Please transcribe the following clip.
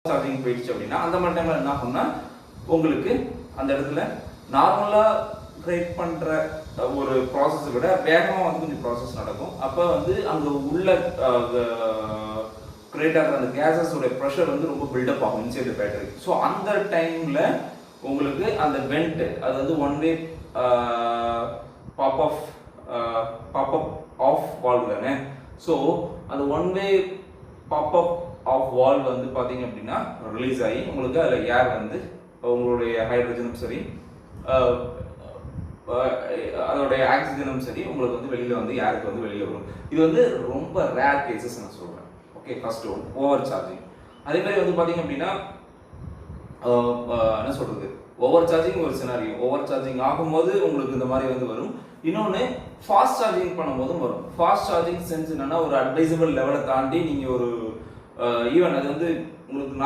Charging போயிடுச்சு அப்படின்னா அந்த மாதிரி டைம்ல என்ன ஆகும்னா உங்களுக்கு அந்த இடத்துல நார்மலா கிரியேட் பண்ற ஒரு ப்ராசஸை விட வேகமாக வந்து கொஞ்சம் ப்ராசஸ் நடக்கும். அப்போ வந்து அங்கே உள்ள கிரியேட் ஆகிற அந்த கேஸஸோட ப்ரெஷர் வந்து ரொம்ப பில்டப் ஆகும் இன்சைட் பேட்டரி. ஸோ அந்த டைமில் உங்களுக்கு அந்த வெண்ட் அது வந்து one way pop up off valve தானே. ஸோ அந்த one way pop up off valve வந்து பார்த்தீங்க அப்படின்னா ரிலீஸ் ஆகி உங்களுக்கு அதில் ஏர் வந்து உங்களுடைய ஹைட்ரஜனும் சரி அதோடைய ஆக்சிஜனும் சரி உங்களுக்கு வந்து வெளியில் வந்து ஏருக்கு வந்து வெளியில் வரும். இது வந்து ரொம்ப ரேர் கேசஸ் நான் சொல்கிறேன். Okay, first one over charging. அதே மாதிரி வந்து பார்த்தீங்க அப்படின்னா என்ன சொல்கிறது, ஓவர் சார்ஜிங் ஒரு சினாரியோ, ஓவர் சார்ஜிங் ஆகும்போது உங்களுக்கு இந்த மாதிரி வந்து வரும். இன்னொன்று ஃபாஸ்ட் சார்ஜிங் பண்ணும்போதும் வரும். ஃபாஸ்ட் சார்ஜிங் சென்ஸ் என்னன்னா ஒரு அட்வைசபிள் லெவலை தாண்டி நீங்கள் ஒரு ஈவன் அது வந்து உங்களுக்கு